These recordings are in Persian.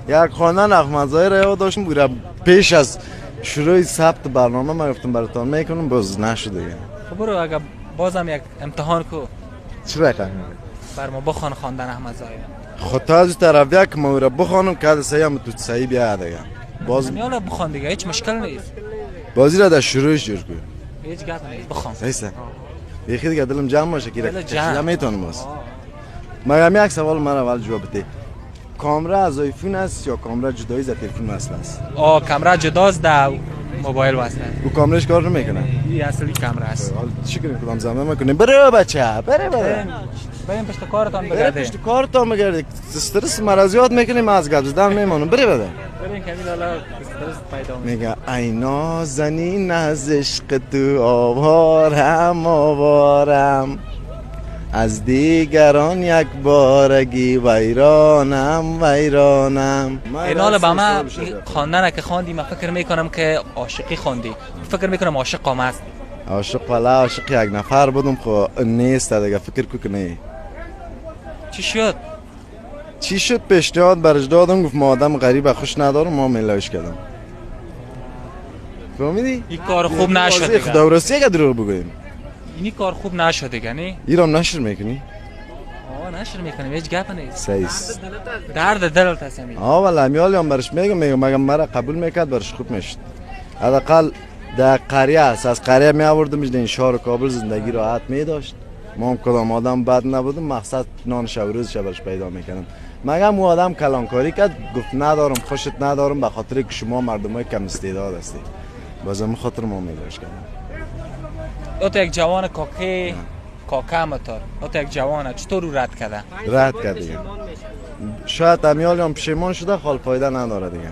یک خواندن احمدزاده را یاد داشتم بوده پیش از شروع ثبت برنامه ما گفتم براتون میکنم باز نشده دیگه. خب برو اگه بازم یک امتحان کو چی رقم بر ما بخوان خواندن احمدزاده. خود تا از طرف یک ما را بخوانم که صحیح هم تو صحیح بیا دیگه. باز میاله بخوان دیگه هیچ مشکل نیست. بازی را در شروعش جور کن. هیچ گپ نیست بخوان. ایسا. یکی دیگه دلم جمع باشه که دل جمع میتونم باز. مگم یک سوال من اول جواب بده. کامرا از آیفون است یا کامرا جدایی از تلفن وصل است؟ کامرا جداست در موبایل وصله. او کامراش کار نمیکنه. این اصلی کامرا است. حالا چی کنیم کدام زمان میکنیم؟ برو بچه برو بریم پشت کارتان برو بگردیم. پشت کارتان بگردیم. استرس مرضیات میکنیم از گپ زدن میمونم. برو بریم کمی حالا استرس پیدا میگه ای نازنین از عشق تو آوارم از دیگران یک بارگی ویرانم این حال با ما خواندن که خواندی من فکر میکنم که عاشقی خواندی. فکر میکنم عاشق قام است. عاشق ولی عاشق یک نفر بودم خو نیست دیگه فکر کنی چی شد پیشنهاد برش دادم گفت ما آدم غریب خوش ندارم ما میلاش کردم فهمیدی؟ این کار خوب نشد دیگه. خدا ورستی اگه دروغ بگویم این کار خوب نشد دیگه نه؟ ایرام نشر میکنی؟ نشر میکنیم هیچ گپ نیست. سیست درد دلت هست همین. ولی امیالی هم برش میگم مگم مرا قبول میکرد برش خوب میشد. حداقل در قریه است از قریه می آوردمش در این شهر کابل زندگی راحت می داشت. ما هم کدام آدم بد نبودم مقصد نان شب روز برش پیدا میکردم. مگم او آدم کلانکاری کرد گفت ندارم خوشت ندارم به خاطر که شما مردمای کم استعداد هستی. بازم خاطر ما میلاش کردم. تو یک جوان کاکه متر تو یک جوان چطور رو رد کرده؟ رد کرد دیگه. شاید امیالی هم پشیمان شده خال فایده نداره دیگه.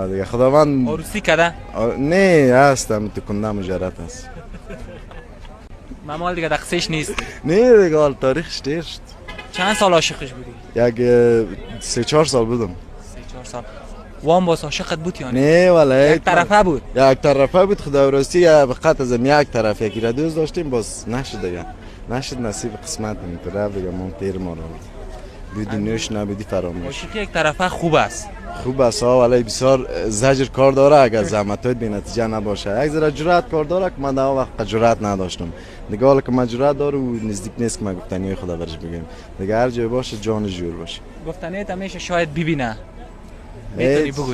دیگه خداوند عروسی کرده؟ نه هستم تو کنده مجرد هست. ممال دیگه دقیقش نیست. نه دیگه حال تاریخش دیر شد. چند سال عاشقش بودی؟ یک 3-4 سال بودم. 3-4 سال. وام باز عاشقت بود یا نه ولی یک طرفه بود. یک طرفه بود خدا راستی فقط از یک طرف یکی را دوست داشتیم باز نشد دیگه. نشد نصیب قسمت اینطور دیگه ما تیر ما رو بود. دنیاش نبودی فراموش. عاشقی یک طرفه خوب است. خوب است ولی بسیار زجر کار داره اگر زحمتات بی نتیجه نباشه. یک ذره جرأت کار داره که من در وقت جرأت نداشتم. دیگه حالا که من جرأت داره و نزدیک نیست که من گفتنی خدا برش بگم. دیگه هر جای باشه جان جور باشه. گفتنیت همیشه شاید ببینه.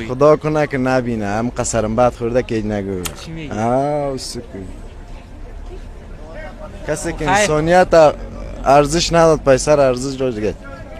خدا کنه که نبینه هم قصرم بعد خورده که نگو. چی میگی؟ سکو کسی که انسانیت ارزش نداد پیسر ارزش را دیگه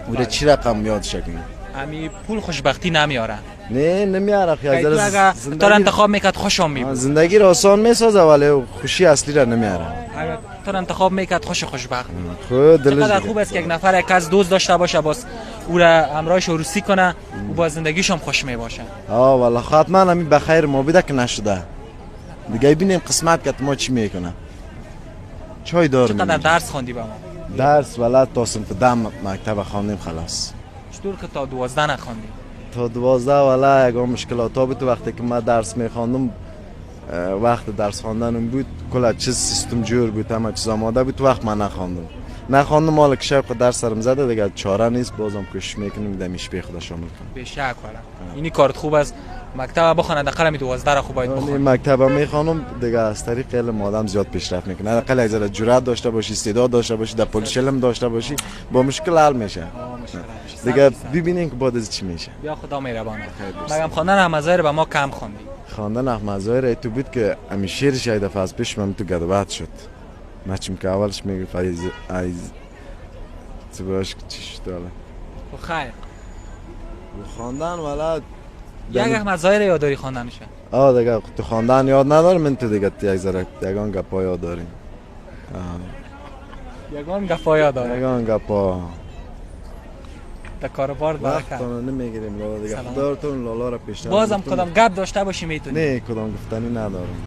او چی رقم یاد شکنی امی پول خوشبختی نمیاره. نه نمیاره اگه تو انتخاب میکرد خوشم میبود. زندگی را آسان میسازه ولی خوشی اصلی را نمیاره. اگه تو انتخاب میکرد خوشبخت. خود چقدر خوب است که یک نفر یک از دوست داشته باشه باز او را همراهش عروسی کنه و با زندگیش هم خوش می باشه. والله حتما همین بخیر ما بده که نشده. دیگه ببینیم قسمت که ما چی میکنه. چای دارم. چقدر درس خوندی با ما؟ درس ولد تا صنف 10 مکتب خواندیم خلاص. چطور که تا 12 نخوندی؟ تا 12 ولی اگه مشکلات ها بود وقتی که من درس میخواندم وقت درس خواندنم بود کلا چیز سیستم جور بود همه چیز آماده بود وقت من نخواندم حالا که شب درس سرم زده دیگه چاره نیست بازم کوشش میکنیم دمیش به خدا شامل کنم. به شک والا اینی کارت خوب است. مکتب بخونه دقیقاً می 12 را خوب باید بخونی. مکتب میخوانم دیگه از طریق علم آدم زیاد پیشرفت میکنه. دقیقاً از جرأت داشته باشی استعداد داشته باشی در پولیس علم داشته باشی با مشکل حل میشه. دیگه ببینیم که بعد از چی میشه. بیا خدا مهربانه. مگم خواندن احمدزاده با ما کم خوندی. خواندن احمدزاده تو بود که همین شعرش یه دفعه از پیش من تو گدوات شد. مچم که اولش میگه فایز باش چی شد حالا خیر خواندن ولد یک احمدزاده یاد داری خواندنشه؟ دیگه تو خواندن یاد ندارم من تو دیگه یک ذره یگان گپا یاد داریم. یگان گپا یاد داریم. یگان گپا در کاروبار وقت نمیگیریم لالا دیگه خداوتون لالا را پیشتر بازم کدام گپ داشته باشی میتونی؟ نه کدام گفتنی ندارم.